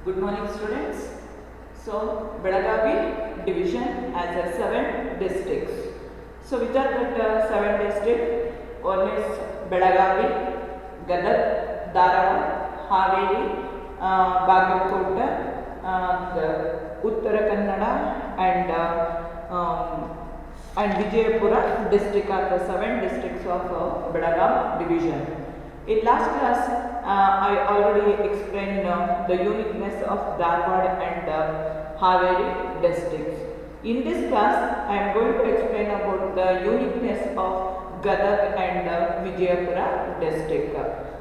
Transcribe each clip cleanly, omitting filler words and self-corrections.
Good morning, students. So, Belagavi division has 7 districts. So, which are the 7 districts? One is Belagavi, Gadag, Dharwad, Haveri, Bagalkota, Uttara Kannada, and Vijayapura district are the 7 districts of Belagavi division. In last class, I already explained the uniqueness of Dharwad and Haveri districts. In this class, I am going to explain about the uniqueness of Gadag and Vijayapura district.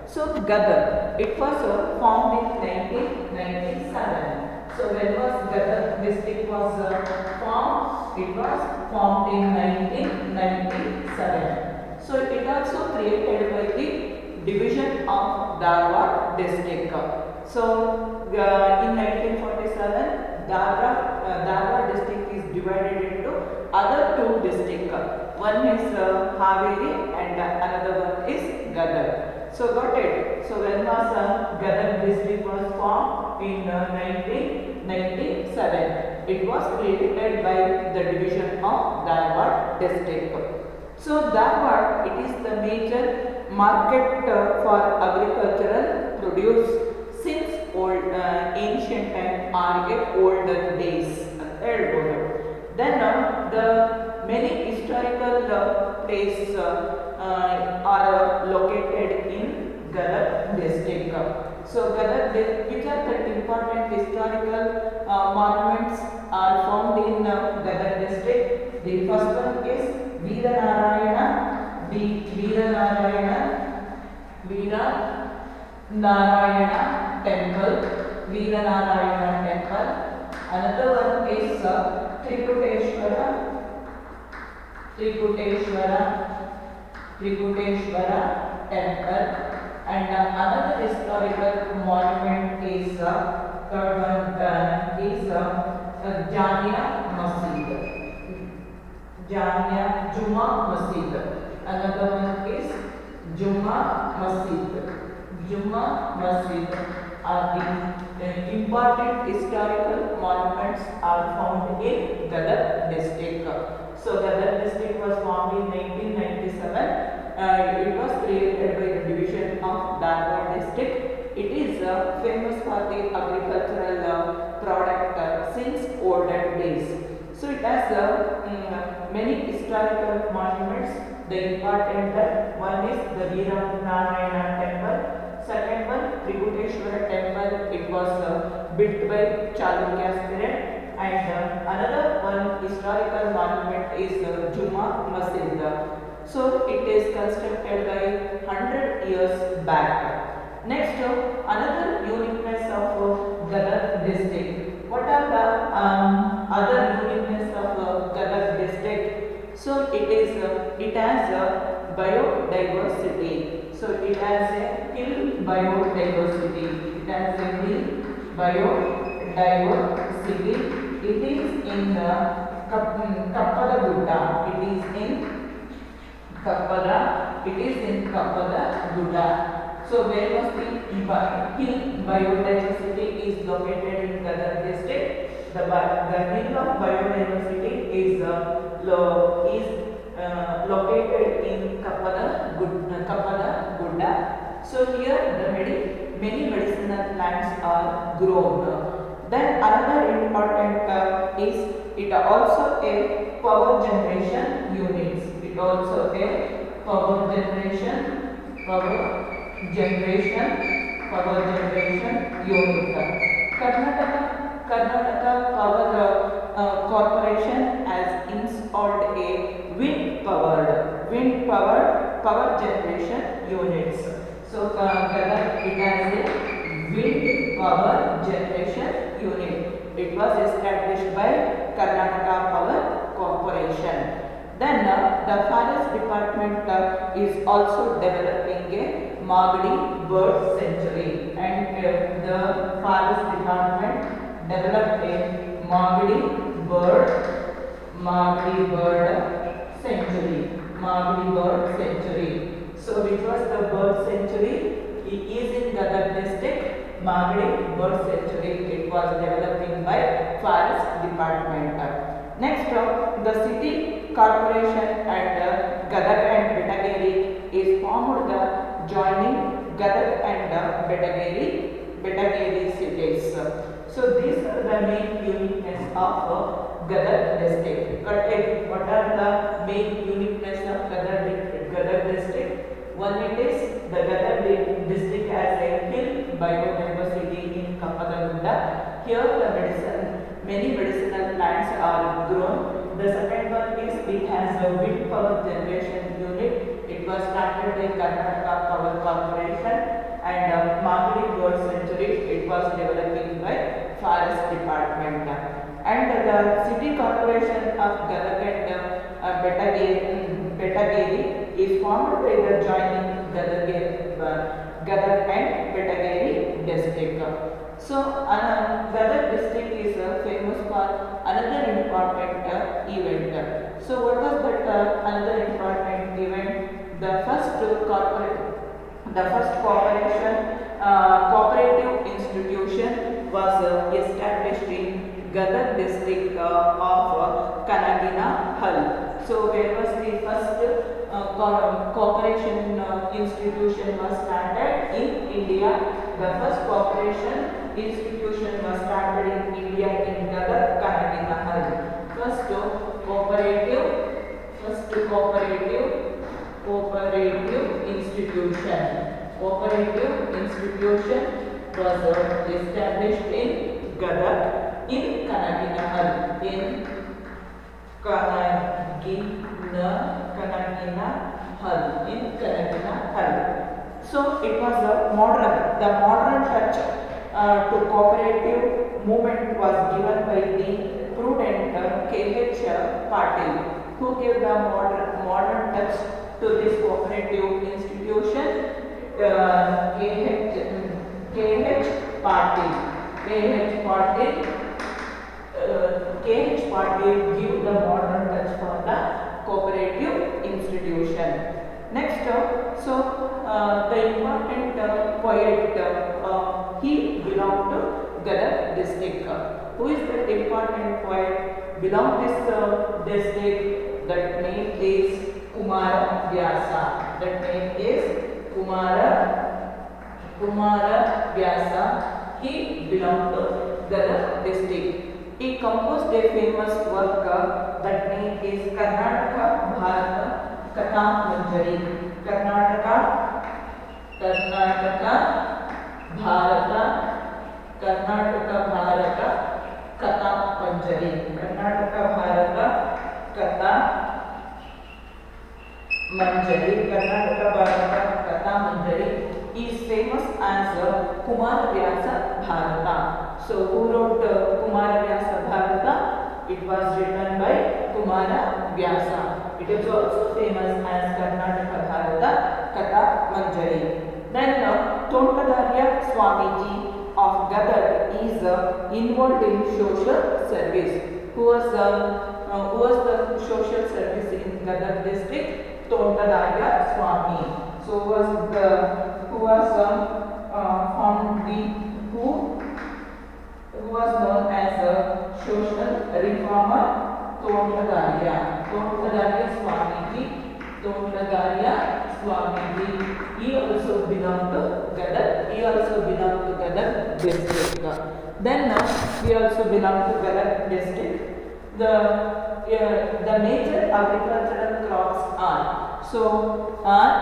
So, Gadag, it was formed in 1997. So, when was Gadag district was formed? It was formed in 1997. So, it also created by the division of Dharwad district. So, in 1947, Dharwad district is divided into other 2 districts. One is Haveri and another one is Gadag. So, got it. So, when was Gadag district was formed? In 1997. It was created by the division of Dharwad district. So, Dharwad, it is the major market for agricultural produce since ancient and olden days. Then the many historical places are located in Gadag district. So, Gadag, which are the important historical monuments are found in Gadag district. The first one is Veeranarayana temple. Another one is Trikuteshwara temple, and another historical monument is third one is Jamia Juma Masjid. Another one is Juma Masjid are the important historical monuments are found in Gadag district. So, Gadag district was formed in 1997. It was created by the division of Dharwad district. It is famous for the agricultural product since olden days. So, it has many historical monuments. The important one is the Veeranarayana temple. Second one, Trikuteshwara temple. It was built by Chalukya's period. And another one historical monument is Juma Masjid. So, it is constructed by 100 years back. Next, another uniqueness of Gadag district. What are the other uniqueness of Gadag district? So, it has biodiversity. So, it has a hill biodiversity. It is in Kappada Gudda. It is in Kappada Gudda. So, where was the hill biodiversity is located in Gadag district? The hill of biodiversity is located in Kappada Gudda. So, here the many medicinal plants are grown. Then another important is it also a power generation unit. Karnataka Power Corporation has installed a wind power generation units. So, Gadag, it has a wind power generation unit. It was established by Karnataka Power Corporation. Then the forest department is also developing a Magadi bird sanctuary, and the forest department developed a Magadi bird sanctuary. So, which was the bird sanctuary? It is in Gadag district. Magadi Bird Sanctuary. It was developed by Forest Department. Next, the city corporation at Gadag and Betagiri is formed the joining Gadag and Betagiri cities. So these are the main uniqueness of Gadag district. What are the main uniqueness of Gadag district? One, it is the Gadag district has a hill biodiversity in Kappadagunda. Here the many medicinal plants are grown. The second one is it has a wind power generation unit. It was started by Karnataka Power Corporation, and Magadi Bird Sanctuary, it was developing by Forest Department. And the city corporation of Gadag and Betagiri is formed by the joining Gadag and Betagiri district. So Gadag district is famous for another important event. So what was that another important event? The first cooperative institution was established in Gadag district of Kanagina Hull. So where was the first cooperation institution was started in India? The first cooperation institution was started in India in Gadag, Kanagina Hull. First cooperative institution was established in Gadag in Kanagina Hull. So it was the modern touch to cooperative movement was given by the prudent K.H. Patil, who gave the modern touch to this cooperative institution. K.H. Patil give the modern touch for the cooperative institution. Next, the important poet, he belonged to Gadag district. Who is that important poet? Belong this district. That name is Kumara Vyasa. Vyasa. He belonged to Gadag district. He composed a famous work that name is Karnataka Bharata Katha Manjari. Karnataka Bharata Katha Manjari. Karnataka Bharata Katha Manjari is famous as Kumara Vyasa Bharata. So who wrote Kumara Vyasa Bharata? It was written by Kumara Vyasa. It is also famous as Karnataka Bharata Katha Manjari. Then Tontadarya Swamiji of Gadag is involved in social service. Who was the social service in Gadag district? Tontadarya Swami. So who was known as a social reformer? Tontadarya Swamiji. He also belonged to Gadag. District. Then we also belong to Gadag district. The major agricultural crops are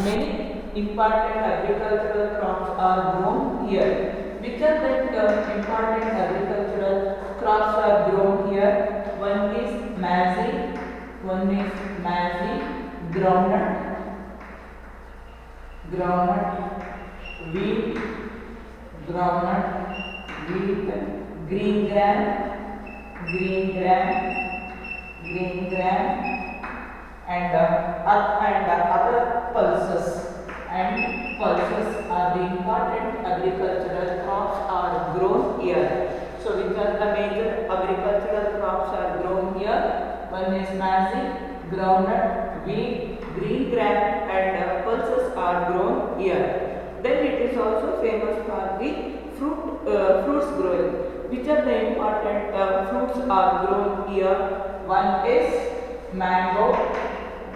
many important agricultural crops are grown here. Which are the important agricultural crops are grown here? One is maize, groundnut, wheat, green gram, and other pulses. And pulses are the important agricultural crops are grown here. So which are the major agricultural crops are grown here? One is maize, groundnut, wheat, green gram, and pulses are grown here. Then it is also famous for the fruits growing. Which are the important fruits are grown here? One is mango,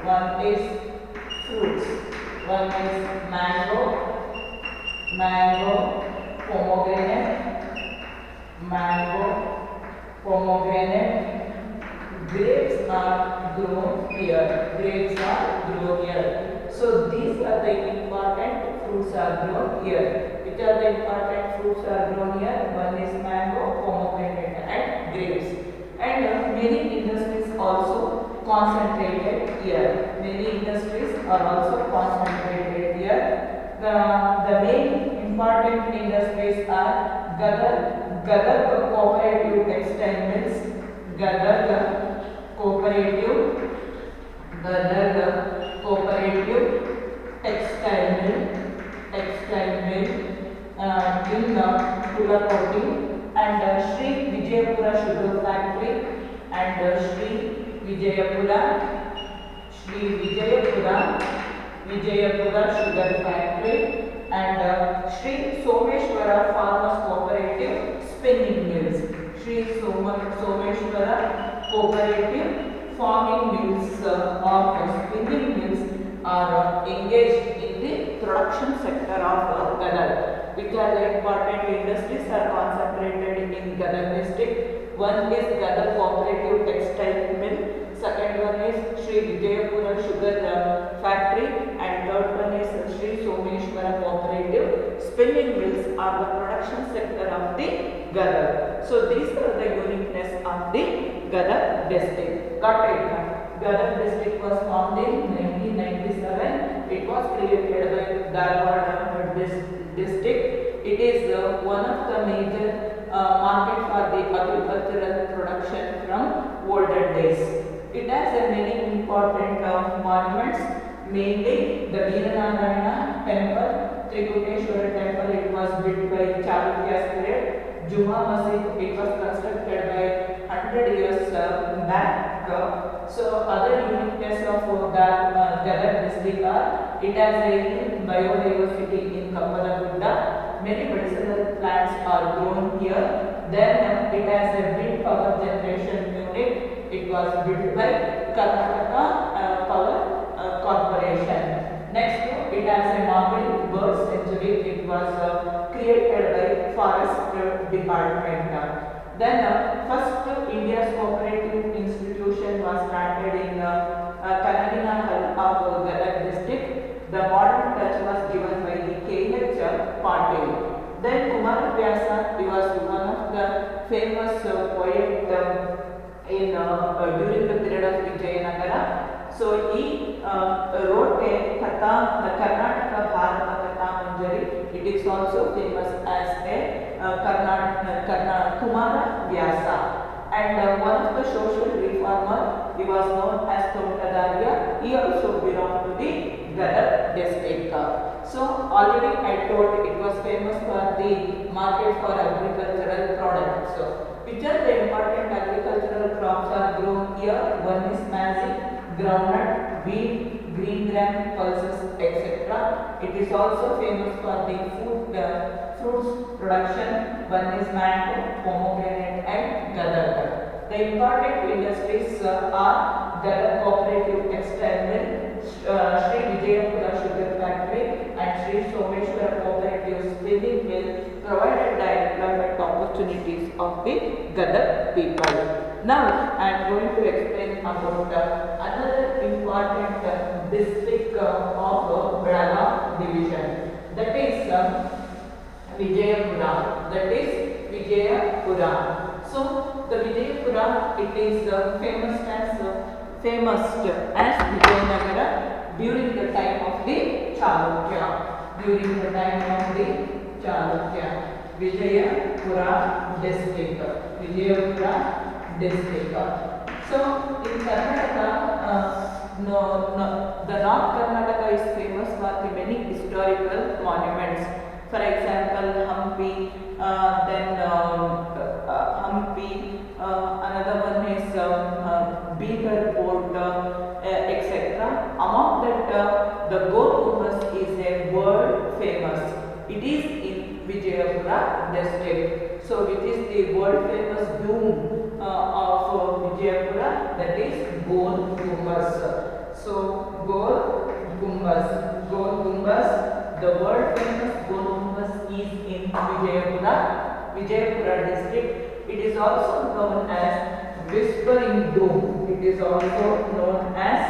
one is fruits. One is mango, pomegranate, grapes are grown here. So these are the important fruits are grown here. Which are the important fruits are grown here? One is mango, pomegranate and grapes. And many industries also concentrated here. Many industries are also concentrated here. The main important industries are Gadag Cooperative Textile Mills, Gadag Cooperative textile mill in Tulakoti, and Sri Vijayapura Sugar Factory, and Sri Vijayapura Sugar Factory, and Sri Someshwara Farmers Cooperative Spinning Mills. Sri Someshwara Cooperative Farming Mills or spinning mills are engaged in the production sector of Gadag. Which are the important industries are concentrated in Gadag district? One is Gadag Cooperative Textile Mill, second one is Sri Vijayapura Sugar Factory, and third one is Sri Someshwara Cooperative Spinning Mills are the production sector of the Gadag. So these are the uniqueness of the Gadag district. Got it? Gadag district was formed in 1997. It was created by Dharwad district. It is one of the major market for the agricultural production from olden days. It has many important monuments, mainly the Veeranarayana temple, Trikuteshwara temple. It was built by Chalukya's period. Juma Masjid, it was constructed by 100 years back. So other uniqueness of Gadag district are it has a biodiversity in Kappalagudda. Many medicinal plants are grown here. Then it has a wind power generation unit. It was built by Karnataka Power Corporation. Next, it has a marine bird sanctuary. It was created by Forest Department. Then first India's cooperative institution was started in Kanadina of Gadag district. The modern touch was given by the K.H. Patil. Then Kumara Vyasa, he was one of the famous poet during the period of Vijayanagara. So he wrote a Katha, the Karnataka Bharata Katha Manjari. It is also famous as a Kumara Vyasa. And one of the social reformer, he was known as Tomkadaria. He also belonged to the Gadag district. So already I told it was famous for the market for agricultural products. Which are the important agricultural crops are grown here? One is maize, groundnut, wheat, green gram, pulses, etc. It is also famous for the fruits production. One is mango, pomegranate and Gadag. The important industries are Gadag Cooperative Textile Mill, Sri Vijayapura Sugar Factory and Sri Someshwara Cooperative Spinning Mill provided the employment opportunities of the Gadag people. Now I am going to explain about another important district of Belagavi division, that is Vijayapura. So the Vijayapura, it is famous as Vijayanagara during the time of the Chalukya. Vijayapura district. So in Karnataka, the North Karnataka is famous for the many historical monuments. For example, Hampi, another one is Bidar Fort, etc. Among that, the Gol Gumbaz is a world famous. It is in Vijayapura district. So which is the world famous tomb of Vijayapura, that is Gol Gumbaz. So Gol Gumbaz, the world famous Gol Gumbaz is in Vijayapura district. It is also known as Whispering Dome. It is also known as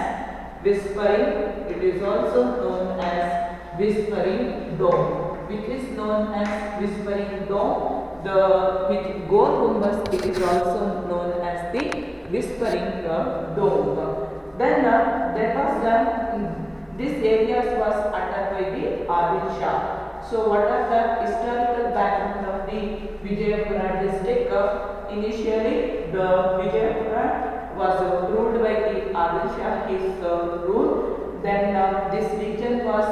Whispering. It is also known as Whispering Dome, which is known as Whispering Dome. The which Gol Gumbaz, it is also known as the Whispering Dome. Then there was this area was under by the Adil Shah. So what are the historical background of the Vijayapura district? Initially, the Vijayapura was ruled by the Adil Shah, his rule. Then this region was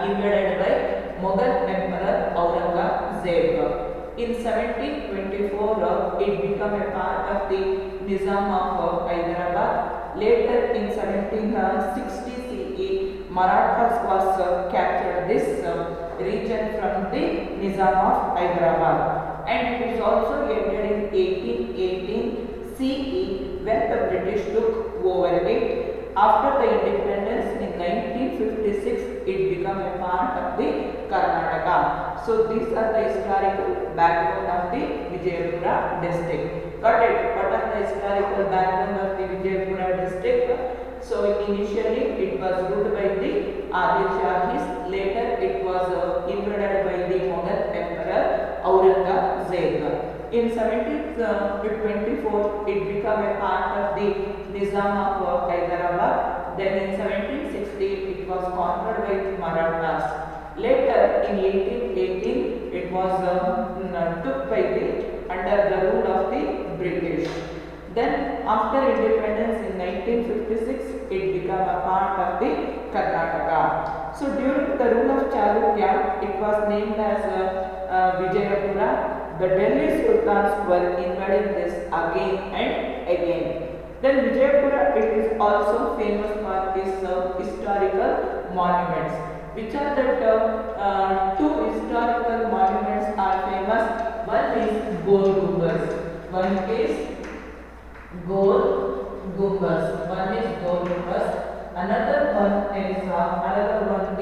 invaded by Mughal Emperor Aurangzeb. In 1724, it became a part of the Nizam of Hyderabad. Later, in 1760 CE, Marathas was captured this region from the Nizam of Hyderabad, and it is also entered in 1818 CE when the British took over it. After the independence in 1956, it became a part of the Karnataka. So these are the historical background of the Vijayapura district. Got it? What are the historical background of the Vijayapura district? So initially it was ruled by the Adil Shahis. Later it was invaded by the Mughal Emperor Aurangzeb. In 1724, it became a part of the Nizam of Hyderabad. Then in 1760, it was conquered by the Marathas. Later, in 1818, it was took by under the rule of the British. Then, after independence in 1956, it became a part of the Karnataka. So, during the rule of Chalukya, it was named as Vijayapura. The Delhi Sultans were invading this again and again. Then Vijayapura, it is also famous for its historical monuments. Which are the two historical monuments are famous? One is Gol Gumbaz. One is Gol Gumbaz. One is Gol Gumbaz. Another one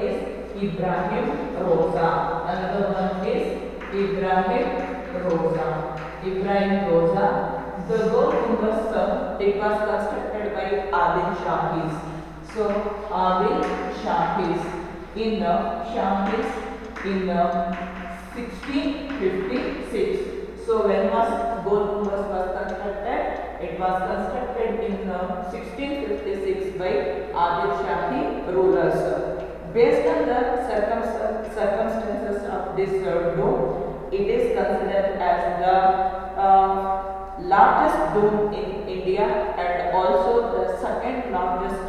is Ibrahim Roza. Another one is Ibrahim Roza. The Gol Gumbaz, it was constructed by Adil Shahis. So Adil Shahis in 1656. So when was Gol Gumbaz was constructed? It was constructed in 1656 by Adil Shahi rulers. Based on the circumstances of this dome, it is considered as the largest dome in India and also the second largest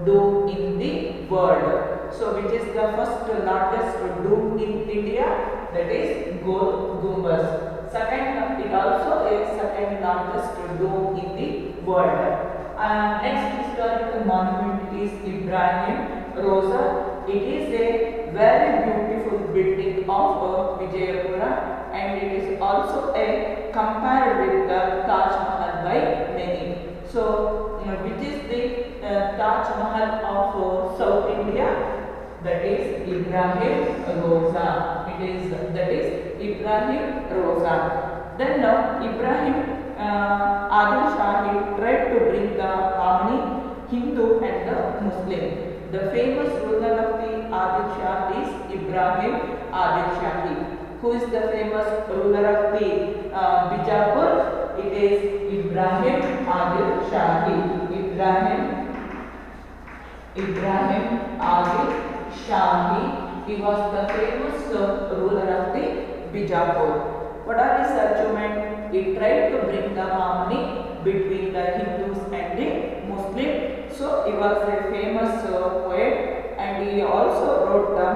dome in the world. So which is the first largest dome in India? That is Gol Gumbaz. Second, it also is second largest dome in the world. Next historical monument is Ibrahim Roza. It is a very beautiful building of Vijayapura, and it is also compared with the Taj Mahal by many. So, which is the Taj Mahal of South India? That is Ibrahim Roza. That is Ibrahim Roza. Then Ibrahim Adil Shahi tried to bring the harmony Hindu and the Muslim. The famous ruler of the Adil Shah is Ibrahim Adil Shahi. Who is the famous ruler of the Bijapur? It is Ibrahim Adil Shahi. Ibrahim Adil Shahi. He was the famous ruler of the Bijapur. What are his achievements? He tried to bring the harmony between the Hindus and the Muslims. So he was a famous poet, and he also wrote the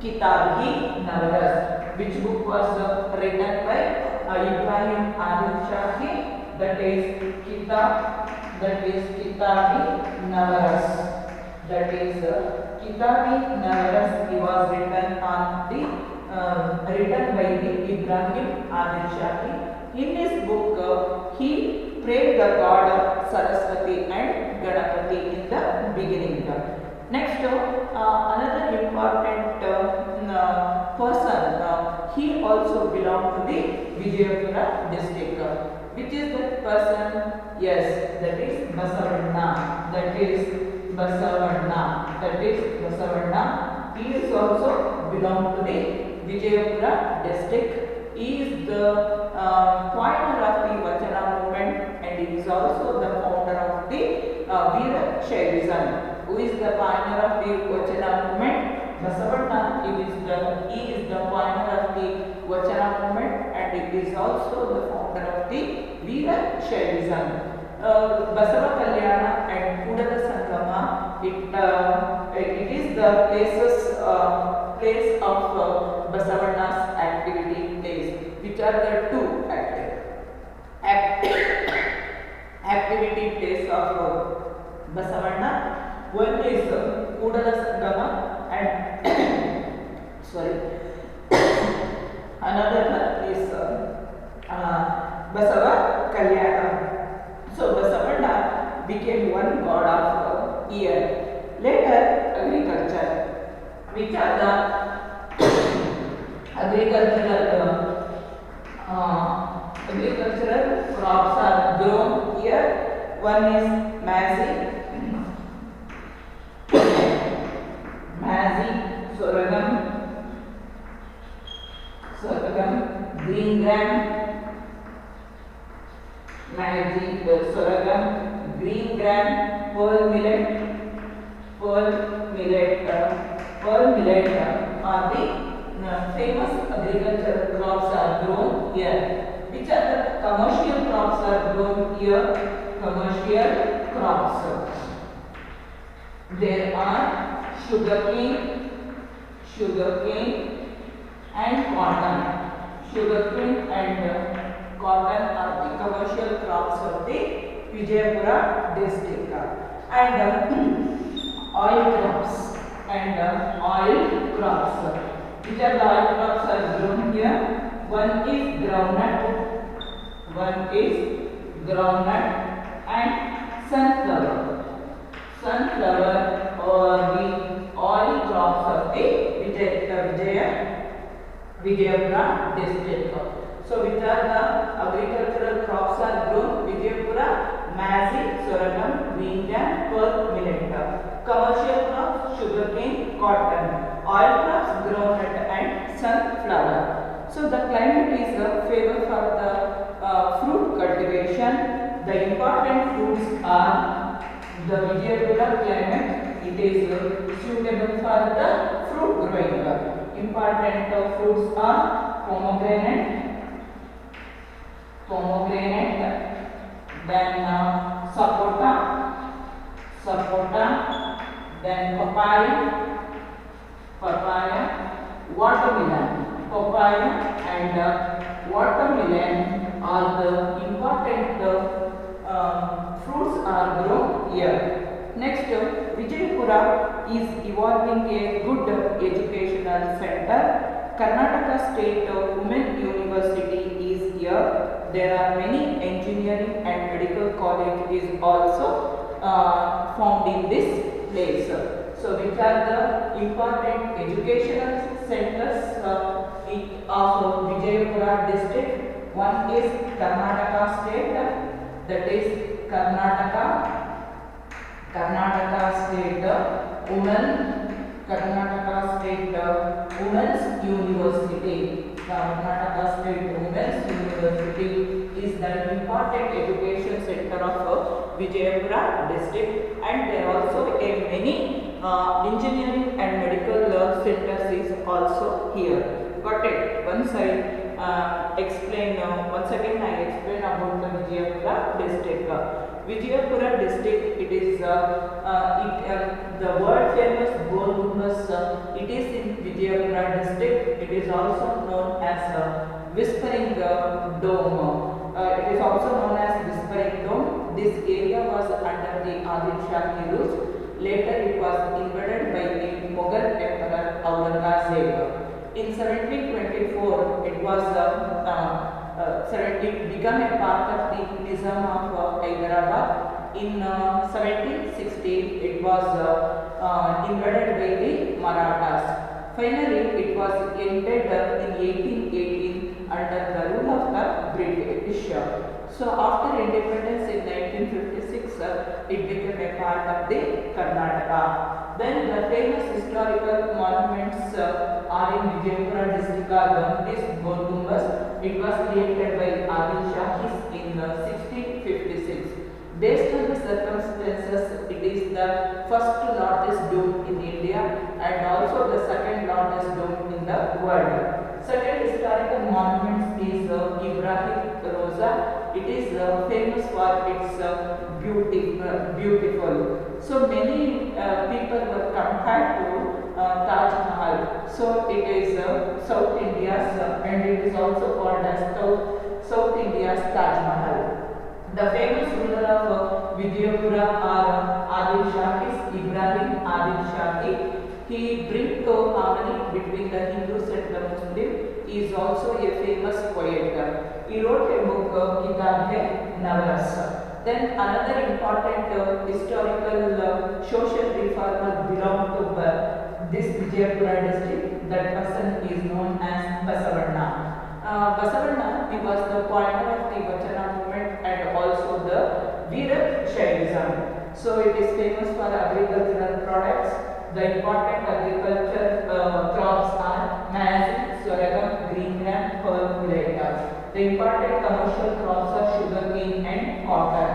Kitab-i-Navaras, which book was written by Ibrahim Adil Shahi. That is Kitab-i-Navaras. That is Kitab-i-Navaras. He was written on the written by the Ibrahim Adil Shahi. In his book, he prayed the god of Saraswati and Ganapati in the beginning. Next, another important person, he also belonged to the Vijayapura district. Which is that person? Yes, that is Basavanna. That is Basavanna. That is Basavanna. He is also belong to the Vijayapura district. He is the pioneer of the Vachana movement, and he is also the founder of the Veera Shaivism. Who is the pioneer of the Vachana movement? Basavanna. He is the pioneer of the Vachana movement, and he is also the founder of the Veera Shaivism. Basava Kalyana and Kudala Sangama, it is the place of Basavanna's activity place. Which are the two activity place of Basavanna? One is Kudala Sangama and sorry, another one is Basava Kalyana. So Basavanna became one god of year. Later, agriculture. Which are the agricultural crops are grown here? One is maize, sorghum, green gram, sorghum, green gram, pearl millet are the famous agricultural crops are grown here. Which are the commercial crops are grown here? Commercial crops. There are sugarcane and cotton. Sugarcane and cotton are the commercial crops of the Vijayapura district. And oil crops. Which are the oil crops are grown here? One is groundnut and sunflower. Sunflower or the oil crops of the Vijayapura district. So which are the agricultural crops are grown? Vijayapura, maize, sorghum, green gram, pearl millet. Commercial crops, sugarcane, cotton. Oil crops, groundnut and sunflower. So the climate is favor for the fruit cultivation. The important fruits are the Vijayapura climate. It is suitable for the fruit growing. Important fruits are pomegranate, then sapota, then papaya, watermelon. Papaya and watermelon are the important fruits are grown here. Next, Vijayapura is evolving a good educational center. Karnataka State Women University is here. There are many engineering and medical college is also found in this place. So which are the important educational centers of Vijayapura district? One is Karnataka State, that is Karnataka State Women's University. Karnataka State Women's University is the important education center of Vijayapura district, and there also many engineering and medical centers is also here. Got it? Once I explain once again I explain about the Vijayapura district. Vijayapura district, it is the world famous Gol Gumbaz. It is in Vijayapura district. It is also known as Whispering Dome. It is also known as Whispering Dome. This area was under the Adil Shahi rules. Later, it was invaded by the Mughal Emperor Aurangzeb. In 1724, it was it became a part of the Nizam of Hyderabad. In 1716, it was invaded by the Marathas. Finally, it was ended in 1818 under the rule of the British. So after independence in 1956, it became a part of the Karnataka. Then the famous historical monuments are in Vijayapura district are one is Golgumbas. It was created by Adil Shahis in 1656. Based on the circumstances, it is the first largest dome in India and also the second largest dome in the world. Second historical monument is Ibrahim Roza. It is famous for its beautiful. So many people were compared to Taj Mahal. So it is South India's and it is also called as South India's Taj Mahal. The famous ruler of Vijayapura are Adil Shahis, Ibrahim Adil Shahi. He brought harmony between the Hindus and the Muslims. He is also a famous poet. He wrote a book, Kitab-e-Navaras. Then another important historical social reformer belonged to this Vijayapura district. That person is known as Basavanna. Basavanna, he was the pioneer of the Vachana movement and also the Veera Shaivism. So it is famous for agricultural products. The important agriculture crops are maize, sorghum, green gram, pearl, millet. The important commercial crops are sugarcane and cotton.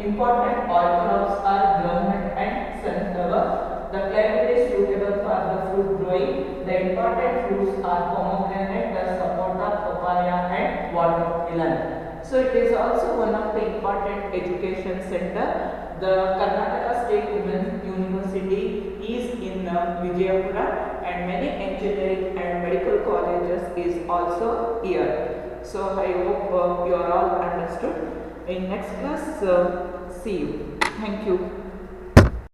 Important oil crops are groundnut and sunflower. The climate is suitable for the fruit growing. The important fruits are pomegranate, the sapota, papaya and watermelon. So it is also one of the important education center. The Karnataka State Women's University is in Vijayapura and many engineering and medical colleges is also here. So I hope you are all understood. In next class, see you. Thank you.